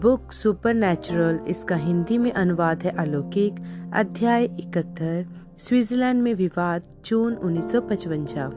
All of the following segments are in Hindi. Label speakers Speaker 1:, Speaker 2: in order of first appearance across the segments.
Speaker 1: बुक सुपरनैचुरल, इसका हिंदी में अनुवाद है अलौकिक। अध्याय 71। स्विट्जरलैंड में विवाद, जून 1955।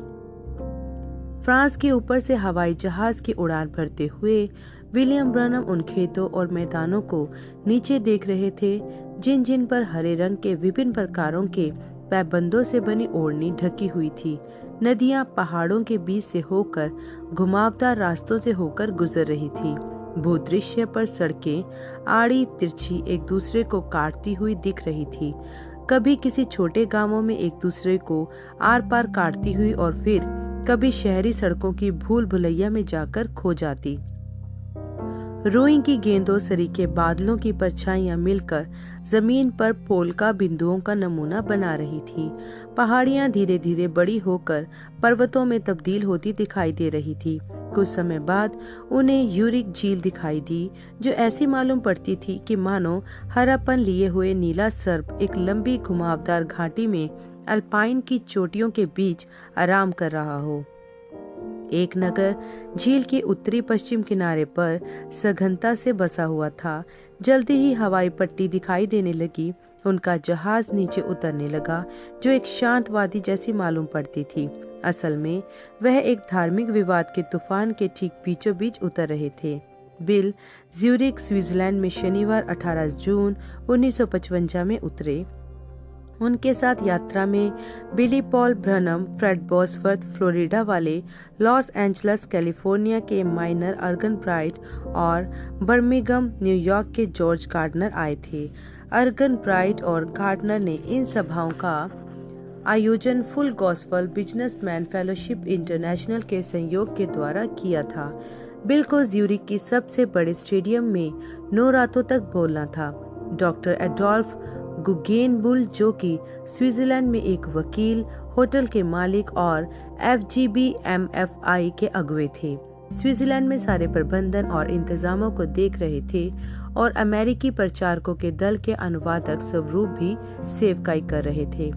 Speaker 1: फ्रांस के ऊपर से हवाई जहाज की उड़ान भरते हुए विलियम ब्रनम उन खेतों और मैदानों को नीचे देख रहे थे जिन जिन पर हरे रंग के विभिन्न प्रकारों के पैबंदों से बनी ओढ़नी ढकी हुई थी। नदियां पहाड़ों के बीच से होकर घुमावदार रास्तों से होकर गुजर रही थी। भूदृश्य पर सड़कें आड़ी तिरछी एक दूसरे को काटती हुई दिख रही थी, कभी किसी छोटे गांवों में एक दूसरे को आर पार काटती हुई और फिर कभी शहरी सड़कों की भूल भुलैया में जाकर खो जाती। रुई की गेंदों सरीखे बादलों की परछाइयां मिलकर जमीन पर पोलका बिंदुओं का नमूना बना रही थी। पहाड़ियां धीरे धीरे बड़ी होकर पर्वतों में तब्दील होती दिखाई दे रही थी। कुछ समय बाद उन्हें यूरिक झील दिखाई दी, जो ऐसी मालूम पड़ती थी कि मानो हरापन लिए हुए नीला सर्प एक लंबी घुमावदार घाटी में अल्पाइन की चोटियों के बीच आराम कर रहा हो। एक नगर झील के उत्तरी पश्चिम किनारे पर सघनता से बसा हुआ था। जल्दी ही हवाई पट्टी दिखाई देने लगी। उनका जहाज नीचे उतरने लगा, जो एक शांत वादी जैसी मालूम पड़ती थी। असल में वह एक धार्मिक विवाद के तूफान के ठीक बीचों बीच उतर रहे थे। बिल ज्यूरिख स्विट्जरलैंड में शनिवार 18 जून 1955 में उतरे। उनके साथ यात्रा में Billy Paul ब्रनम, Fred Bosworth Florida वाले, लॉस एंजल्स कैलिफोर्निया के माइनर अर्गन ब्राइट और बर्मिंघम न्यूयॉर्क के जॉर्ज गार्डनर आए थे। अर्गन ब्राइट और गार्डनर ने इन सभाओं का आयोजन full gospel businessman fellowship international के सहयोग के द्वारा किया था। बिल को ज्यूरिख की सबसे बड़े स्टेडियम में 9 रातों तक बोलना था। डॉक्टर एडोल्फ गुगेनबुल, जो कि स्विट्जरलैंड में एक वकील, होटल के मालिक और FGBMFI के अगुवे थे, स्विट्जरलैंड में सारे प्रबंधन और इंतजामों को देख रहे थे और अमेरिकी प्रचारकों के दल के अनुवादक स्वरूप भी सेवकाई कर रहे थे।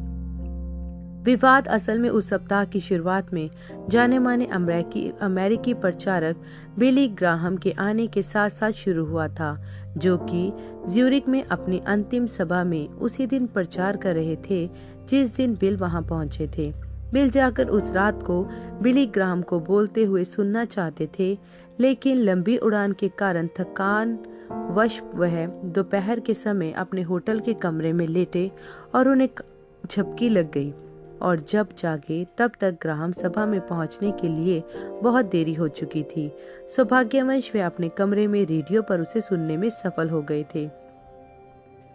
Speaker 1: विवाद असल में उस सप्ताह की शुरुआत में जाने माने अमेरिकी प्रचारक बिली ग्राहम के आने के साथ साथ शुरू हुआ था, जो कि ज्यूरिख में अपनी अंतिम सभा में उसी दिन प्रचार कर रहे थे जिस दिन बिल वहां पहुंचे थे। बिल जाकर उस रात को बिली ग्राहम को बोलते हुए सुनना चाहते थे, लेकिन लंबी उड़ान के कारण थकान वश वह दोपहर के समय अपने होटल के कमरे में लेटे और उन्हें झपकी लग गई और जब जागे तब तक ग्राहम सभा में पहुंचने के लिए बहुत देरी हो चुकी थी। सौभाग्यवश वे अपने कमरे में रेडियो पर उसे सुनने में सफल हो गए थे।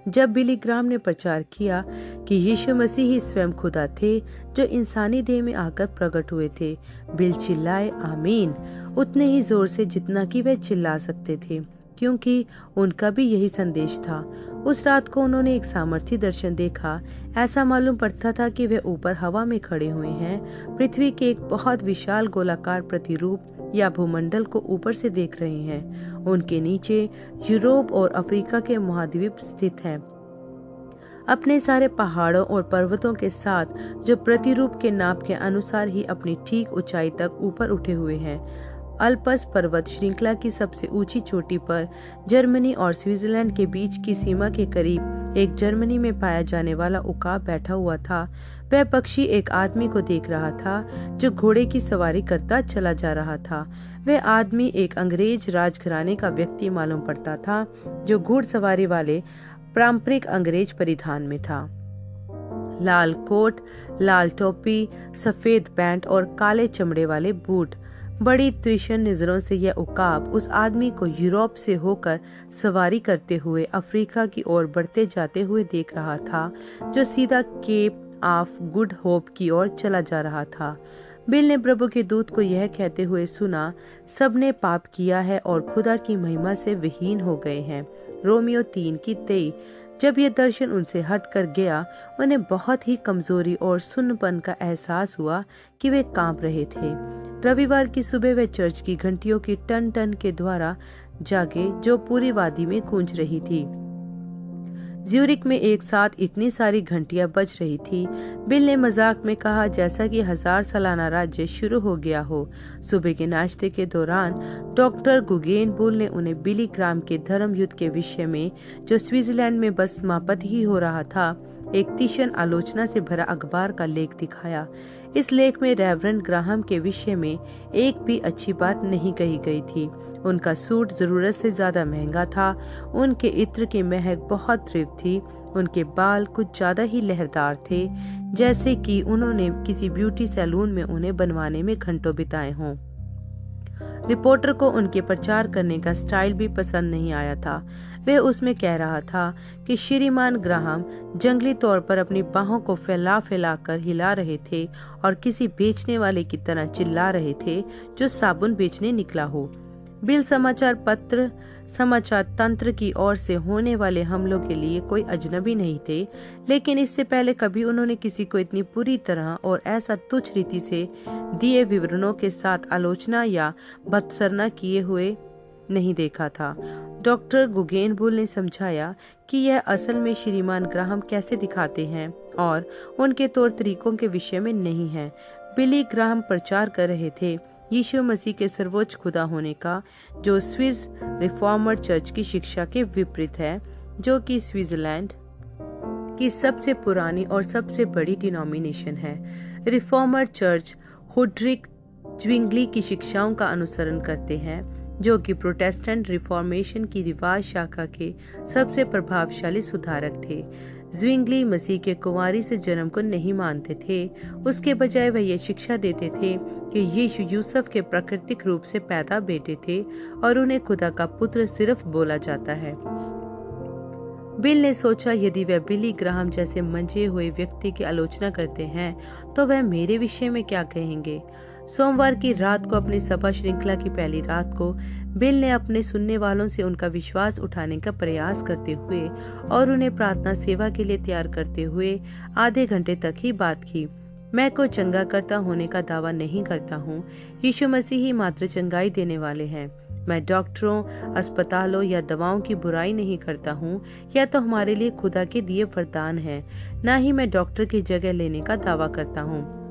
Speaker 1: जब बिली ग्राहम ने प्रचार किया कि यीशु मसीह ही स्वयं खुदा थे जो इंसानी देह में आकर प्रकट हुए थे, बिल चिल्लाए आमीन उतने ही जोर से जितना कि वे चिल्ला सकते थे, क्योंकि उनका भी यही संदेश था। उस रात को उन्होंने एक सामर्थी दर्शन देखा। ऐसा मालूम पड़ता था कि वे ऊपर हवा में खड़े हुए हैं, पृथ्वी के एक बहुत विशाल गोलाकार प्रतिरूप या भूमंडल को ऊपर से देख रहे हैं। उनके नीचे यूरोप और अफ्रीका के महाद्वीप स्थित हैं, अपने सारे पहाड़ों और पर्वतों के साथ, जो प्रतिरूप के नाप के अनुसार ही अपनी ठीक ऊंचाई तक ऊपर उठे हुए हैं। अल्पस पर्वत श्रृंखला की सबसे ऊंची चोटी पर जर्मनी और स्विट्जरलैंड के बीच की सीमा के करीब एक जर्मनी में पाया जाने वाला उकाब बैठा हुआ था। वह पक्षी एक आदमी को देख रहा था जो घोड़े की सवारी करता चला जा रहा था। वह आदमी एक अंग्रेज राजघराने का व्यक्ति मालूम पड़ता था, जो घुड़सवारी वाले पारंपरिक अंग्रेज परिधान में था। लाल कोट, लाल टोपी, सफेद पैंट और काले चमड़े वाले बूट। बड़ी तीक्ष्ण नजरों से यह उकाब उस आदमी को यूरोप से होकर सवारी करते हुए अफ्रीका की ओर बढ़ते जाते हुए देख रहा था, जो सीधा केप ऑफ गुड होप की ओर चला जा रहा था। बिल ने प्रभु के दूत को यह कहते हुए सुना, सबने पाप किया है और खुदा की महिमा से विहीन हो गए हैं। रोमियो 3:23। जब यह दर्शन उनसे हट कर गया, उन्हें बहुत ही कमजोरी और सुन्नपन का एहसास हुआ कि वे कांप रहे थे। रविवार की सुबह वे चर्च की घंटियों की टन टन के द्वारा जागे, जो पूरी वादी में गूंज रही थी। ज्यूरिक में एक साथ इतनी सारी घंटियां बज रही थी। बिल ने मजाक में कहा, जैसा कि 1000 सालाना राज्य शुरू हो गया हो। सुबह के नाश्ते के दौरान डॉक्टर गुगेन बुल ने उन्हें बिली ग्राम के धर्म युद्ध के विषय में, जो स्विट्जरलैंड में बस समाप्त ही हो रहा था, एक तीक्ष्ण आलोचना से भरा अखबार का लेख दिखाया। इस लेख में रेवरेंड ग्राहम के विषय में एक भी अच्छी बात नहीं कही गई थी। उनका सूट जरूरत से ज्यादा महंगा था, उनके इत्र की महक बहुत तीव्र थी, उनके बाल कुछ ज्यादा ही लहरदार थे, जैसे कि उन्होंने किसी ब्यूटी सैलून में उन्हें बनवाने में घंटों बिताए हों। रिपोर्टर को उनके प्रचार करने का स्टाइल भी पसंद नहीं आया था। वह उसमें कह रहा था कि श्रीमान ग्राहम जंगली तौर पर अपनी बाहों को फैला फैला कर हिला रहे थे और किसी बेचने वाले की तरह चिल्ला रहे थे जो साबुन बेचने निकला हो। बिल समाचार तंत्र की ओर से होने वाले हमलों के लिए कोई अजनबी नहीं थे, लेकिन इससे पहले कभी उन्होंने किसी को इतनी पूरी तरह और ऐसा तुच्छ रीति से दिए विवरणों के साथ आलोचना या बदसरना किए हुए नहीं देखा था। डॉक्टर गुगेन बुल ने समझाया कि यह असल में श्रीमान ग्राहम कैसे दिखाते हैं और उनके तौर तरीकों के विषय में नहीं है। बिली ग्राहम प्रचार कर रहे थे यीशु मसीह के सर्वोच्च खुदा होने का, जो स्विस रिफॉर्मर चर्च की शिक्षा के विपरीत है, जो कि स्विट्जरलैंड की सबसे पुरानी और सबसे बड़ी डिनोमिनेशन है। रिफॉर्मर चर्च हुड्रिक ज्विंगली की शिक्षाओं का अनुसरण करते हैं, जो कि प्रोटेस्टेंट रिफॉर्मेशन की रिवाज शाखा के सबसे प्रभावशाली सुधारक थे। ज्विंगली मसीह के कुंवारी से जन्म को नहीं मानते थे। उसके बजाय वह ये शिक्षा देते थे कि यीशु यूसुफ के प्राकृतिक रूप से पैदा बेटे थे और उन्हें खुदा का पुत्र सिर्फ बोला जाता है। बिल ने सोचा, यदि वह बिली ग्राहम जैसे मंजे हुए व्यक्ति की आलोचना करते हैं तो वह मेरे विषय में क्या कहेंगे। सोमवार की रात को अपनी सभा श्रृंखला की पहली रात को बिल ने अपने सुनने वालों से उनका विश्वास उठाने का प्रयास करते हुए और उन्हें प्रार्थना सेवा के लिए तैयार करते हुए आधे घंटे तक ही बात की। मैं कोई चंगा करता होने का दावा नहीं करता हूँ। यीशु मसीह ही मात्र चंगाई देने वाले हैं। मैं डॉक्टरों, अस्पतालों या दवाओं की बुराई नहीं करता हूँ। यह तो हमारे लिए खुदा के दिए वरदान है। न ही मैं डॉक्टर की जगह लेने का दावा करता हूँ,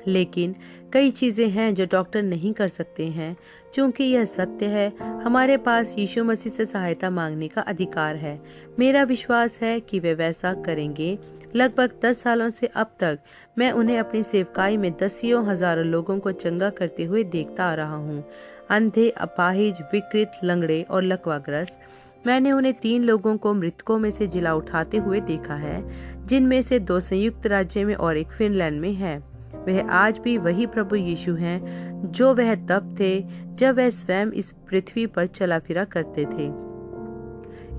Speaker 1: लेकिन कई चीजें हैं जो डॉक्टर नहीं कर सकते हैं। चूंकि यह सत्य है, हमारे पास यीशु मसीह से सहायता मांगने का अधिकार है। मेरा विश्वास है कि वे वैसा करेंगे। लगभग 10 सालों से अब तक मैं उन्हें अपनी सेवकाई में दसियों हजारों लोगों को चंगा करते हुए देखता आ रहा हूँ। अंधे, अपाहिज, विकृत, लंगड़े और लकवाग्रस्त। मैंने उन्हें 3 लोगों को मृतकों में से जिला उठाते हुए देखा है, जिनमें से 2 संयुक्त राज्य में और एक फिनलैंड में है। वह आज भी वही प्रभु यीशु हैं जो वह तब थे जब वह स्वयं इस पृथ्वी पर चला फिरा करते थे।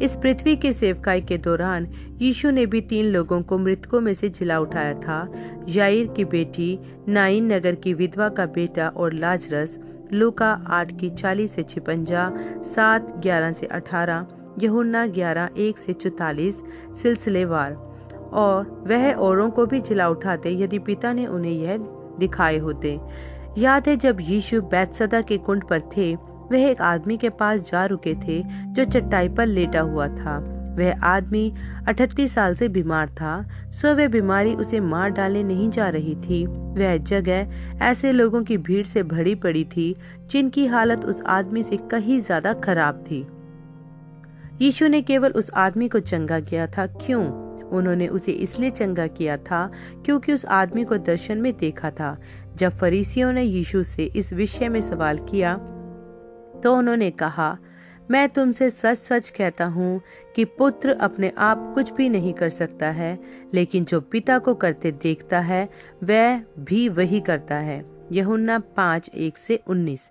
Speaker 1: इस पृथ्वी के सेवकाई के दौरान यीशु ने भी 3 लोगों को मृतकों में से जिला उठाया था। याईर की बेटी, नाइन नगर की विधवा का बेटा और लाजरस। लूका 8 की 40 से 56, 7 11 से 18, यूहन्ना 11 1 से 44 सिलसिलेवार। और वह औरों को भी जिला उठाते यदि पिता ने उन्हें यह दिखाए होते। याद है जब यीशु बैतसदा के कुंड पर थे, वह एक आदमी के पास जा रुके थे जो चट्टाई पर लेटा हुआ था। वह आदमी 38 साल से बीमार था, सो वह बीमारी उसे मार डालने नहीं जा रही थी। वह जगह ऐसे लोगों की भीड़ से भरी पड़ी थी जिनकी हालत उस आदमी से कहीं ज्यादा खराब थी। यीशु ने केवल उस आदमी को चंगा किया था। क्यों? उन्होंने उसे इसलिए चंगा किया था क्योंकि उस आदमी को दर्शन में देखा था। जब फरीसियों ने यीशु से इस विषय में सवाल किया तो उन्होंने कहा, मैं तुमसे सच सच कहता हूँ कि पुत्र अपने आप कुछ भी नहीं कर सकता है, लेकिन जो पिता को करते देखता है वह भी वही करता है। यूहन्ना 5 1 से 19।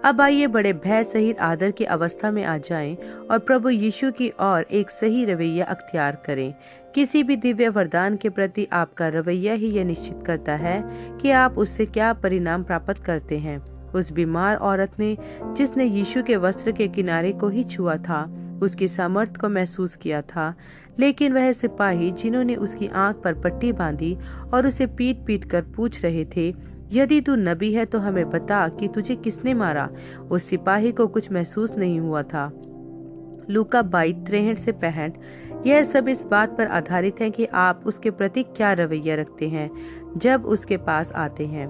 Speaker 1: अब आइए बड़े भय सहित आदर की अवस्था में आ जाएं और प्रभु यीशु की ओर एक सही रवैया अख्तियार करें। किसी भी दिव्य वरदान के प्रति आपका रवैया ही यह निश्चित करता है कि आप उससे क्या परिणाम प्राप्त करते हैं। उस बीमार औरत ने, जिसने यीशु के वस्त्र के किनारे को ही छुआ था, उसकी सामर्थ्य को महसूस किया था, लेकिन वह सिपाही जिन्होंने उसकी आंख पर पट्टी बांधी और उसे पीट पीट कर पूछ रहे थे, यदि तू नबी है तो हमें बता कि तुझे किसने मारा। उस सिपाही को कुछ महसूस नहीं हुआ था, लूका 22:63 से 65। यह सब इस बात पर आधारित है कि आप उसके प्रति क्या रवैया रखते हैं जब उसके पास आते हैं।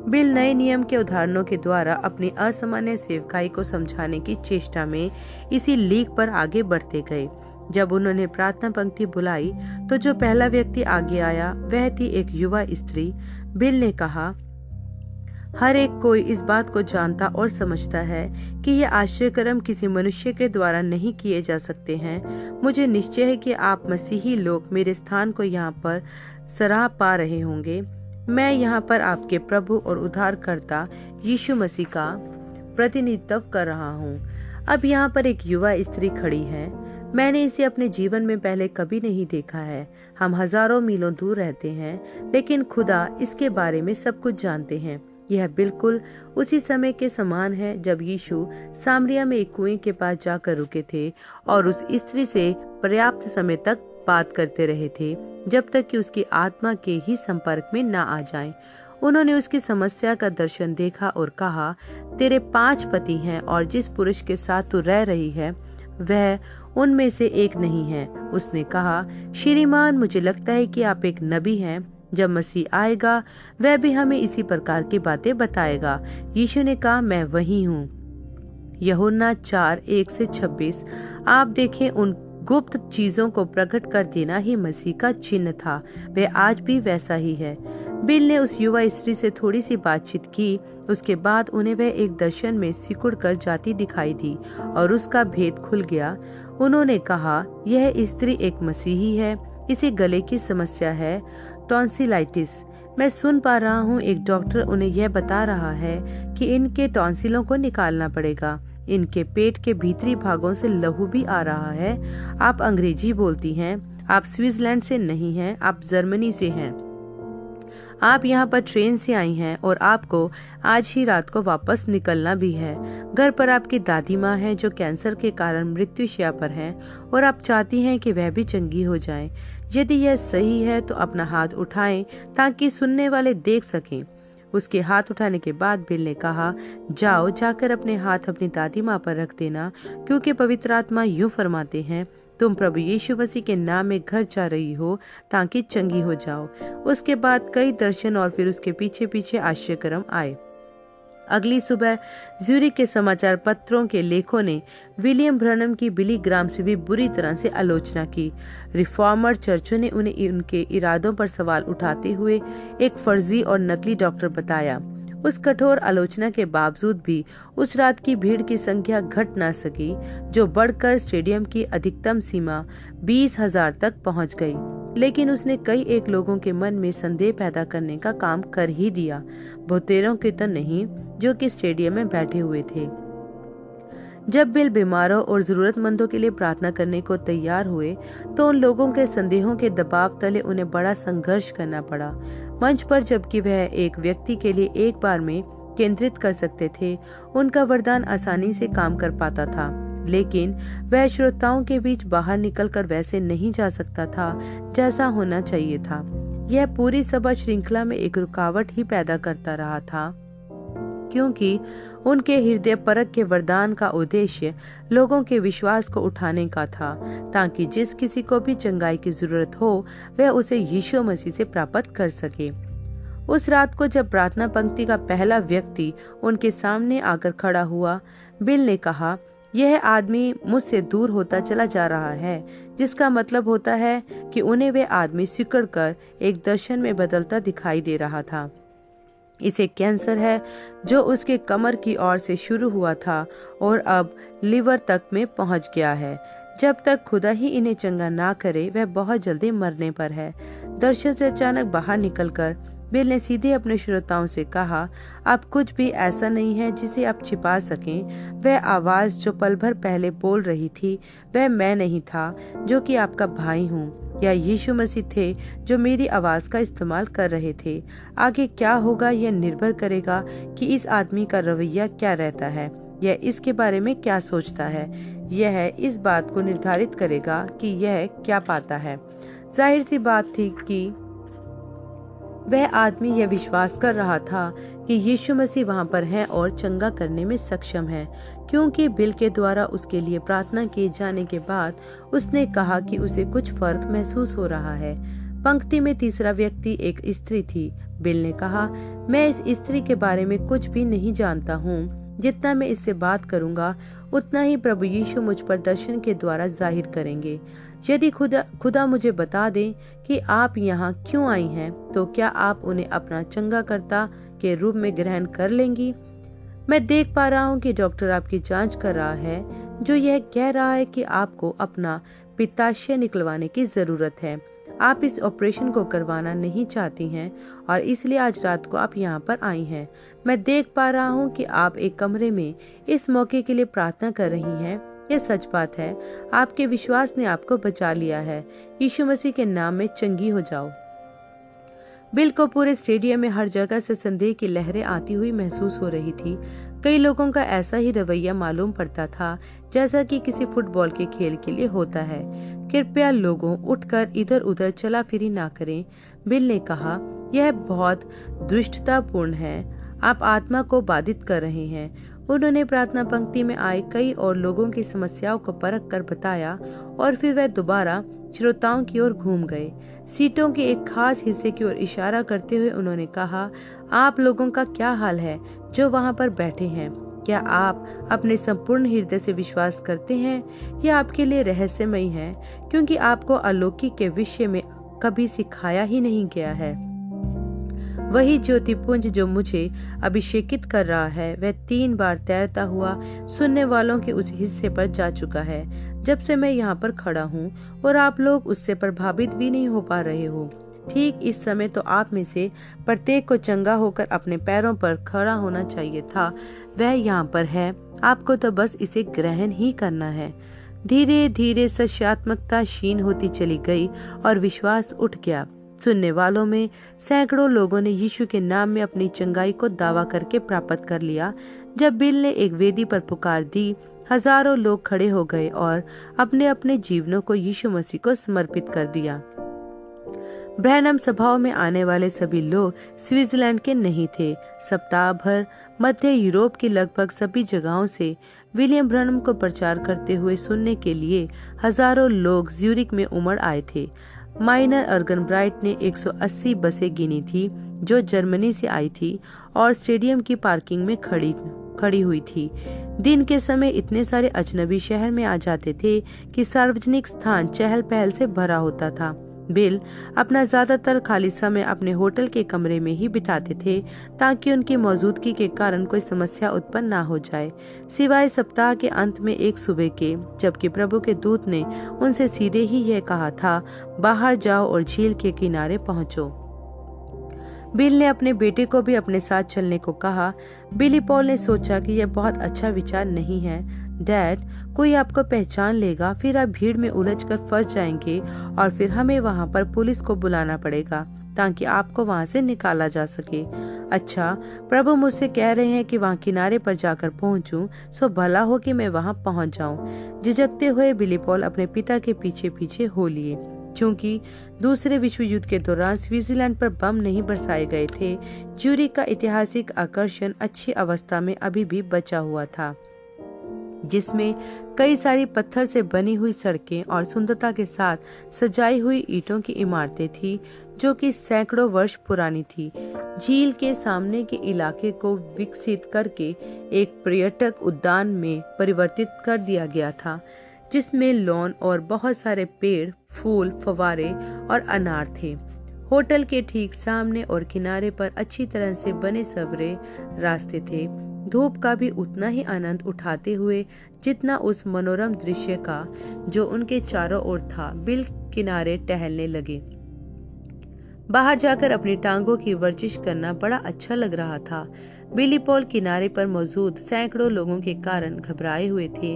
Speaker 1: बिल नए नियम के उदाहरणों के द्वारा अपनी असामान्य सेवकाई को समझाने की चेष्टा में इसी लीक पर आगे बढ़ते गए। जब उन्होंने प्रार्थना पंक्ति बुलाई तो जो पहला व्यक्ति आगे आया वह थी एक युवा स्त्री। बिल ने कहा, हर एक कोई इस बात को जानता और समझता है कि ये आश्चर्यकर्म किसी मनुष्य के द्वारा नहीं किए जा सकते हैं। मुझे निश्चय है कि आप मसीही लोग मेरे स्थान को यहाँ पर सराह पा रहे होंगे। मैं यहाँ पर आपके प्रभु और उद्धारकर्ता यीशु मसीह का प्रतिनिधित्व कर रहा हूँ। अब यहाँ पर एक युवा स्त्री खड़ी है। मैंने इसे अपने जीवन में पहले कभी नहीं देखा है। हम हजारों मीलों दूर रहते हैं, लेकिन खुदा इसके बारे में सब कुछ जानते हैं। यह बिल्कुल उसी समय के समान है जब यीशु सामरिया में एक कुएं के पास जाकर रुके थे और उस स्त्री से पर्याप्त समय तक बात करते रहे थे, जब तक कि उसकी आत्मा के ही संपर्क में ना आ जाएं। उन्होंने उसकी समस्या का दर्शन देखा और कहा, तेरे 5 पति हैं और जिस पुरुष के साथ तू रह रही है वह उनमें से एक नहीं है। उसने कहा, श्रीमान, मुझे लगता है कि आप एक नबी हैं। जब मसीह आएगा वह भी हमें इसी प्रकार की बातें बताएगा। यीशु ने कहा, मैं वही हूँ। यूहन्ना 4:1-26। आप देखें, उन गुप्त चीजों को प्रकट कर देना ही मसीह का चिन्ह था। वह आज भी वैसा ही है। बिल ने उस युवा स्त्री से थोड़ी सी बातचीत की। उसके बाद उन्हें वह एक दर्शन में सिकुड़ कर जाती दिखाई दी और उसका भेद खुल गया। उन्होंने कहा, यह स्त्री एक मसीही है। इसे गले की समस्या है, टॉन्सिलाइटिस। मैं सुन पा रहा हूँ एक डॉक्टर उन्हें यह बता रहा है कि इनके टॉन्सिलों को निकालना पड़ेगा। इनके पेट के भीतरी भागों से लहू भी आ रहा है। आप अंग्रेजी बोलती हैं। आप स्विट्जरलैंड से नहीं हैं, आप जर्मनी से हैं। आप यहाँ पर ट्रेन से आई हैं और आपको आज ही रात को वापस निकलना भी है। घर पर आपकी दादी माँ है जो कैंसर के कारण मृत्युशैया पर है और आप चाहती हैं कि वह भी चंगी हो जाए। यदि यह सही है तो अपना हाथ उठाएं ताकि सुनने वाले देख सकें। उसके हाथ उठाने के बाद बिल ने कहा, जाओ, जाकर अपने हाथ अपनी दादी माँ पर रख देना, क्योंकि पवित्र आत्मा यूं फरमाते हैं, तुम प्रभु यीशु मसीह के नाम में घर जा रही हो ताकि चंगी हो जाओ। उसके बाद कई दर्शन और फिर उसके पीछे पीछे आश्चर्यकर्म आए। अगली सुबह ज्यूरिख के समाचार पत्रों के लेखों ने विलियम ब्रनम की बिली ग्राम से भी बुरी तरह से आलोचना की। रिफॉर्मर चर्चों ने उन्हें उनके इरादों पर सवाल उठाते हुए एक फर्जी और नकली डॉक्टर बताया। उस कठोर आलोचना के बावजूद भी उस रात की भीड़ की संख्या घट न सकी, जो बढ़कर स्टेडियम की अधिकतम सीमा 20,000 तक पहुंच गई। लेकिन उसने कई एक लोगों के मन में संदेह पैदा करने का काम कर ही दिया, बहुतेरों के तो नहीं जो कि स्टेडियम में बैठे हुए थे। जब बिल बीमारों और जरूरतमंदों के लिए प्रार्थना करने को तैयार हुए तो उन लोगों के संदेहों के दबाव तले उन्हें बड़ा संघर्ष करना पड़ा। मंच पर जबकि वह एक व्यक्ति के लिए एक बार में केंद्रित कर सकते थे, उनका वरदान आसानी से काम कर पाता था, लेकिन वह श्रोताओं के बीच बाहर निकलकर वैसे नहीं जा सकता था जैसा होना चाहिए था। यह पूरी सभा श्रृंखला में एक रुकावट ही पैदा करता रहा था, क्योंकि उनके हृदय परख के वरदान का उद्देश्य लोगों के विश्वास को उठाने का था, ताकि जिस किसी को भी चंगाई की जरूरत हो वह उसे यीशु मसीह से प्राप्त कर सके। उस रात को जब प्रार्थना पंक्ति का पहला व्यक्ति उनके सामने आकर खड़ा हुआ, बिल ने कहा, यह आदमी मुझसे दूर होता चला जा रहा है, जिसका मतलब होता है कि उन्हें वह आदमी सिकुड़कर एक दर्शन में बदलता दिखाई दे रहा था। इसे कैंसर है जो उसके कमर की ओर से शुरू हुआ था और अब लिवर तक में पहुंच गया है। जब तक खुदा ही इन्हें चंगा ना करे वह बहुत जल्दी मरने पर है। दर्शन से अचानक बाहर निकलकर बिल ने सीधे अपने श्रोताओं से कहा, अब कुछ भी ऐसा नहीं है जिसे आप छिपा सकें। वह आवाज जो पल भर पहले बोल रही थी वह मैं नहीं था जो कि आपका भाई हूँ, या यीशु मसीह थे जो मेरी आवाज का इस्तेमाल कर रहे थे। आगे क्या होगा यह निर्भर करेगा कि इस आदमी का रवैया क्या रहता है, यह इसके बारे में क्या सोचता है। यह इस बात को निर्धारित करेगा कि यह क्या पाता है। जाहिर सी बात थी कि वह आदमी यह विश्वास कर रहा था कि यीशु मसीह वहां पर है और चंगा करने में सक्षम है, क्योंकि बिल के द्वारा उसके लिए प्रार्थना किए जाने के बाद उसने कहा कि उसे कुछ फर्क महसूस हो रहा है। पंक्ति में तीसरा व्यक्ति एक स्त्री थी। बिल ने कहा, मैं इस स्त्री के बारे में कुछ भी नहीं जानता हूँ। जितना मैं इससे बात करूंगा उतना ही प्रभु यीशु मुझ पर दर्शन के द्वारा जाहिर करेंगे। यदि खुदा मुझे बता दे कि आप यहाँ क्यों आई हैं, तो क्या आप उन्हें अपना चंगाकर्ता के रूप में ग्रहण कर लेंगी? मैं देख पा रहा हूँ कि डॉक्टर आपकी जांच कर रहा है, जो यह कह रहा है कि आपको अपना पित्ताशय निकलवाने की जरूरत है। आप इस ऑपरेशन को करवाना नहीं चाहती हैं और इसलिए आज रात को आप यहाँ पर आई हैं। मैं देख पा रहा हूँ कि आप एक कमरे में इस मौके के लिए प्रार्थना कर रही हैं। यह सच बात है। आपके विश्वास ने आपको बचा लिया है। यीशु मसीह के नाम में चंगी हो जाओ। बिल को पूरे स्टेडियम में हर जगह से संदेह की लहरें आती हुई महसूस हो रही थी। कई लोगों का ऐसा ही रवैया मालूम पड़ता था जैसा कि किसी फुटबॉल के खेल के लिए होता है। कृपया लोगों उठकर इधर उधर चला फिरी ना करें। बिल ने कहा, यह बहुत दुष्टतापूर्ण है। आप आत्मा को बाधित कर रहे हैं। उन्होंने प्रार्थना पंक्ति में आए कई और लोगों की समस्याओं को परख कर बताया और फिर वह दोबारा श्रोताओं की ओर घूम गए। सीटों के एक खास हिस्से की ओर इशारा करते हुए उन्होंने कहा, आप लोगों का क्या हाल है जो वहां पर बैठे हैं? क्या आप अपने संपूर्ण हृदय से विश्वास करते हैं? यह आपके लिए रहस्यमय है, क्योंकि आपको अलौकिक के विषय में कभी सिखाया ही नहीं गया है। वही ज्योतिपुंज जो मुझे अभिषेकित कर रहा है, वह 3 बार तैरता हुआ सुनने वालों के उस हिस्से पर जा चुका है जब से मैं यहाँ पर खड़ा हूँ, और आप लोग उससे प्रभावित भी नहीं हो पा रहे हो। ठीक इस समय तो आप में से प्रत्येक को चंगा होकर अपने पैरों पर खड़ा होना चाहिए था। वह यहाँ पर है। आपको तो बस इसे ग्रहण ही करना है। धीरे धीरे सत्यात्मकता क्षीण होती चली गई और विश्वास उठ गया। सुनने वालों में सैकड़ों लोगों ने यीशु के नाम में अपनी चंगाई को दावा करके प्राप्त कर लिया। जब बिल ने एक वेदी पर पुकार दी, हजारों लोग खड़े हो गए और अपने अपने जीवनों को यीशु मसीह को समर्पित कर दिया। ब्रैनम सभाओं में आने वाले सभी लोग स्विट्जरलैंड के नहीं थे। सप्ताह भर मध्य यूरोप की लगभग सभी जगहों से विलियम ब्रैनम को प्रचार करते हुए सुनने के लिए हजारों लोग ज्यूरिक में उमड़ आए थे। माइनर अर्गन ब्राइट ने 180 बसें गिनी थी जो जर्मनी से आई थी और स्टेडियम की पार्किंग में खड़ी हुई थी। दिन के समय इतने सारे अजनबी शहर में आ जाते थे कि सार्वजनिक स्थान चहल पहल से भरा होता था। बिल अपना ज्यादातर खाली समय अपने होटल के कमरे में ही बिताते थे ताकि उनकी मौजूदगी के कारण कोई समस्या उत्पन्न ना हो जाए, सिवाय सप्ताह के अंत में एक सुबह के, जबकि प्रभु के दूत ने उनसे सीधे ही यह कहा था, बाहर जाओ और झील के किनारे पहुंचो। बिल ने अपने बेटे को भी अपने साथ चलने को कहा। बिली पॉल ने सोचा कि यह बहुत अच्छा विचार नहीं है। डैड, कोई आपको पहचान लेगा, फिर आप भीड़ में उलझकर फंस जाएंगे और फिर हमें वहाँ पर पुलिस को बुलाना पड़ेगा ताकि आपको वहाँ से निकाला जा सके। अच्छा, प्रभु मुझसे कह रहे हैं कि वहाँ किनारे पर जाकर पहुँचूं, सो भला हो कि मैं वहाँ पहुँच जाऊँ। झिझकते हुए बिली पॉल अपने पिता के पीछे पीछे हो लिए। चूंकि दूसरे विश्व युद्ध के दौरान स्विट्जरलैंड पर बम नहीं बरसाए गए थे, ज्यूरिख का ऐतिहासिक आकर्षण अच्छी अवस्था में अभी भी बचा हुआ था, जिसमें कई सारी पत्थर से बनी हुई सड़कें और सुंदरता के साथ सजाई हुई ईंटों की इमारतें थी जो कि सैकड़ों वर्ष पुरानी थी। झील के सामने के इलाके को विकसित करके एक पर्यटक उद्यान में परिवर्तित कर दिया गया था, जिसमें लॉन और बहुत सारे पेड़, फूल, फव्वारे और अनार थे। होटल के ठीक सामने और किनारे पर अच्छी तरह से बने सवरे रास्ते थे। धूप का भी उतना ही आनंद उठाते हुए जितना उस मनोरम दृश्य का जो उनके चारों ओर था। बिल किनारे टहलने लगे। बाहर जाकर अपनी टांगों की वर्जिश करना बड़ा अच्छा लग रहा था। बिली पॉल किनारे पर मौजूद सैकड़ों लोगों के कारण घबराए हुए थे,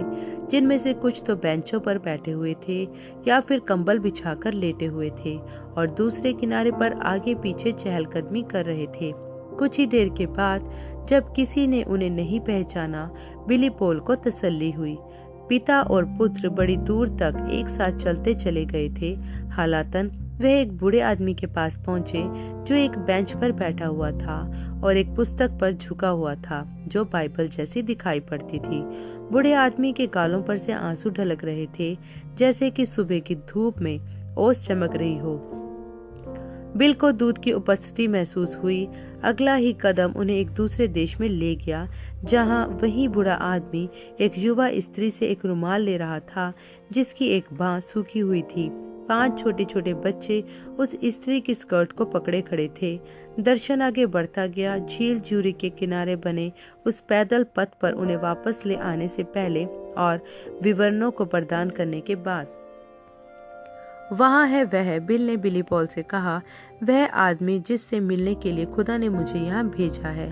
Speaker 1: जिनमें से कुछ तो बेंचों पर बैठे हुए थे या फिर कंबल बिछाकर लेटे हुए थे और दूसरे किनारे पर आगे पीछे चहलकदमी कर रहे थे। कुछ ही देर के बाद जब किसी ने उन्हें नहीं पहचाना, बिली पॉल को तसल्ली हुई। पिता और पुत्र बड़ी दूर तक एक साथ चलते चले गए थे। हालातन वह एक बूढ़े आदमी के पास पहुंचे जो एक बेंच पर बैठा हुआ था और एक पुस्तक पर झुका हुआ था जो बाइबल जैसी दिखाई पड़ती थी। बूढ़े आदमी के गालों पर से आंसू ढलक रहे थे, जैसे कि सुबह की धूप में ओस चमक रही हो। बिल को दूध की उपस्थिति महसूस हुई। अगला ही कदम उन्हें एक दूसरे देश में ले गया, जहां वही बूढ़ा आदमी एक युवा स्त्री से एक रुमाल ले रहा था जिसकी एक बांह सूखी हुई थी। 5 छोटे छोटे बच्चे उस स्त्री की स्कर्ट को पकड़े खड़े थे। दर्शन आगे बढ़ता गया। झील ज्यूरी के किनारे बने उस पैदल पथ पर उन्हें वापस ले आने से पहले और विवरणों को प्रदान करने के बाद। वहाँ है वह, बिल ने बिली पॉल से कहा, वह आदमी जिससे मिलने के लिए खुदा ने मुझे यहाँ भेजा है।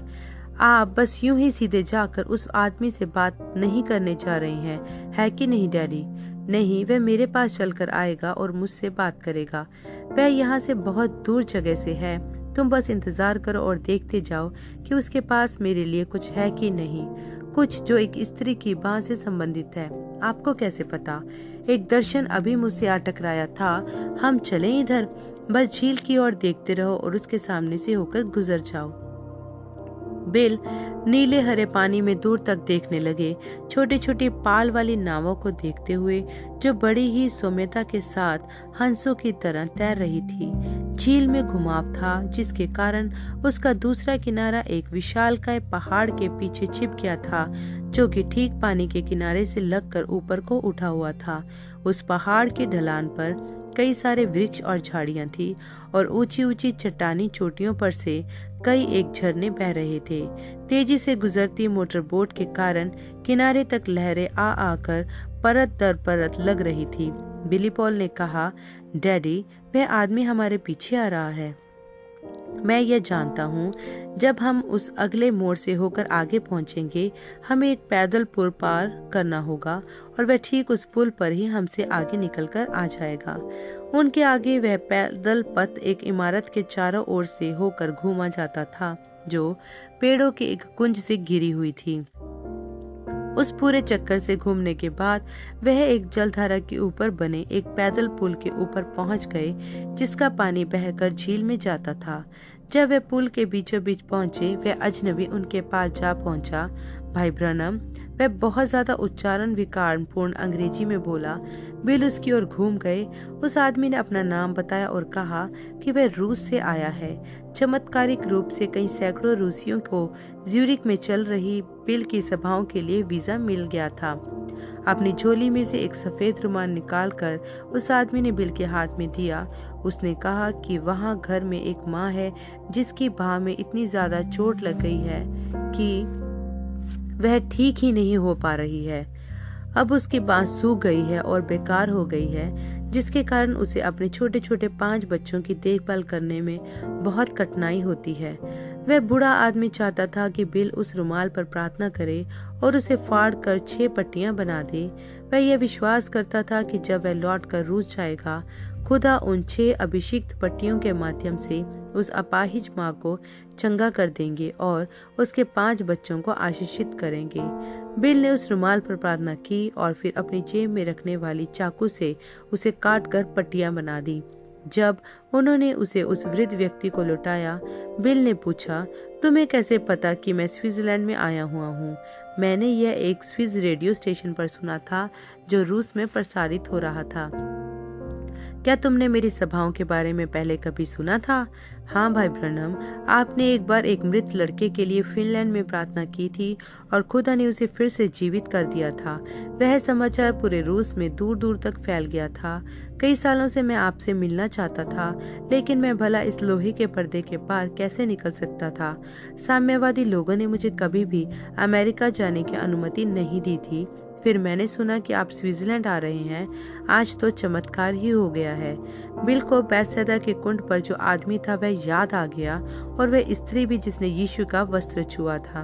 Speaker 1: आप बस यूं ही सीधे जाकर उस आदमी से बात नहीं करने जा रही हैं, है कि नहीं डैडी? नहीं, वह मेरे पास चलकर आएगा और मुझसे बात करेगा। वह यहाँ से बहुत दूर जगह से है। तुम बस इंतजार करो और देखते जाओ कि उसके पास मेरे लिए कुछ है कि नहीं, कुछ जो एक स्त्री की बांह से संबंधित है। आपको कैसे पता? एक दर्शन अभी मुझसे आ टकराया था। हम चलें इधर, बस झील की ओर देखते रहो और उसके सामने से होकर गुजर जाओ। बिल नीले हरे पानी में दूर तक देखने लगे, छोटी छोटी पाल वाली नावों को देखते हुए जो बड़ी ही सौम्यता के साथ हंसों की तरह तैर रही थी। झील में घुमाव था, जिसके कारण उसका दूसरा किनारा एक विशालकाय पहाड़ के पीछे छिप गया था, जो कि ठीक पानी के किनारे से लगकर ऊपर को उठा हुआ था। उस पहाड़ की ढलान पर कई सारे वृक्ष और झाड़ियां थी और ऊंची ऊंची चट्टानी चोटियों पर से कई एक झरने बह रहे थे। तेजी से गुजरती मोटर बोट के कारण किनारे तक लहरें आ आकर परत दर परत लग रही थी। बिली पॉल ने कहा, डैडी, वह आदमी हमारे पीछे आ रहा है। मैं यह जानता हूँ। जब हम उस अगले मोड़ से होकर आगे पहुँचेंगे, हमें एक पैदल पुल पार करना होगा और वह ठीक उस पुल पर ही हमसे आगे निकलकर आ जाएगा। उनके आगे वह पैदल पथ एक इमारत के चारों ओर से होकर घूमा जाता था, जो पेड़ों के एक कुंज से घिरी हुई थी। उस पूरे चक्कर से घूमने के बाद वह एक जलधारा के ऊपर बने एक पैदल पुल के ऊपर पहुंच गए, जिसका पानी बहकर झील में जाता था। जब वे पुल के बीचों बीच पहुंचे, वह अजनबी उनके पास जा पहुंचा। भाई ब्रनम, वह बहुत ज्यादा उच्चारण विकारपूर्ण अंग्रेजी में बोला। बिल उसकी ओर घूम गए। उस आदमी ने अपना नाम बताया और कहा कि वह रूस से आया है। चमत्कारिक रूप से कई सैकड़ों रूसियों को ज्यूरिक में चल रही बिल की सभाओं के लिए वीजा मिल गया था। अपनी झोली में से एक सफेद रुमाल निकालकर उस आदमी ने बिल के हाथ में दिया। उसने कहा कि वहाँ घर में एक माँ है जिसकी बाह में इतनी ज्यादा चोट लग गई है कि वह ठीक ही नहीं हो पा रही है। अब उसकी बांह सूख गई है और बेकार हो गई है, जिसके कारण उसे अपने छोटे छोटे 5 बच्चों की देखभाल करने में बहुत कठिनाई होती है। वह बूढ़ा आदमी चाहता था कि बिल उस रुमाल पर प्रार्थना करे और उसे फाड़ कर 6 पट्टियां बना दे। वह यह विश्वास करता था कि जब वह लौट कर रूस जाएगा, खुदा उन 6 अभिषिक्त पट्टियों के माध्यम से उस अपाहिज माँ को चंगा कर देंगे और उसके 5 बच्चों को आशीषित करेंगे। बिल ने उस रुमाल पर प्रार्थना की और फिर अपनी जेब में रखने वाली चाकू से उसे काटकर पट्टियां बना दी। जब उन्होंने उसे उस वृद्ध व्यक्ति को लौटाया, बिल ने पूछा, तुम्हें कैसे पता कि मैं स्विट्जरलैंड में आया हुआ हूँ? मैंने यह एक स्विस रेडियो स्टेशन पर सुना था जो रूस में प्रसारित हो रहा था। क्या तुमने मेरी सभाओं के बारे में पहले कभी सुना था? हाँ भाई ब्रनम, आपने एक बार एक मृत लड़के के लिए फिनलैंड में प्रार्थना की थी और खुदा ने उसे फिर से जीवित कर दिया था। वह समाचार पूरे रूस में दूर दूर तक फैल गया था। कई सालों से मैं आपसे मिलना चाहता था, लेकिन मैं भला इस लोहे के पर्दे के पार कैसे निकल सकता था। साम्यवादी लोगों ने मुझे कभी भी अमेरिका जाने की अनुमति नहीं दी थी। फिर मैंने सुना कि आप स्विट्जरलैंड आ रहे हैं। आज तो चमत्कार ही हो गया है। बिल को बैतसैदा के कुंड पर जो आदमी था वह याद आ गया, और वह स्त्री भी जिसने यीशु का वस्त्र छुआ था।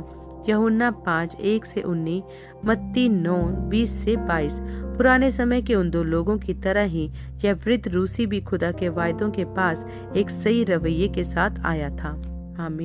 Speaker 1: यूहन्ना 5:1-19, मत्ती 9:20-22। पुराने समय के उन 2 लोगों की तरह ही यह वृद्ध रूसी भी खुदा के वायदों के पास एक सही रवैये के साथ आया था। आमीन।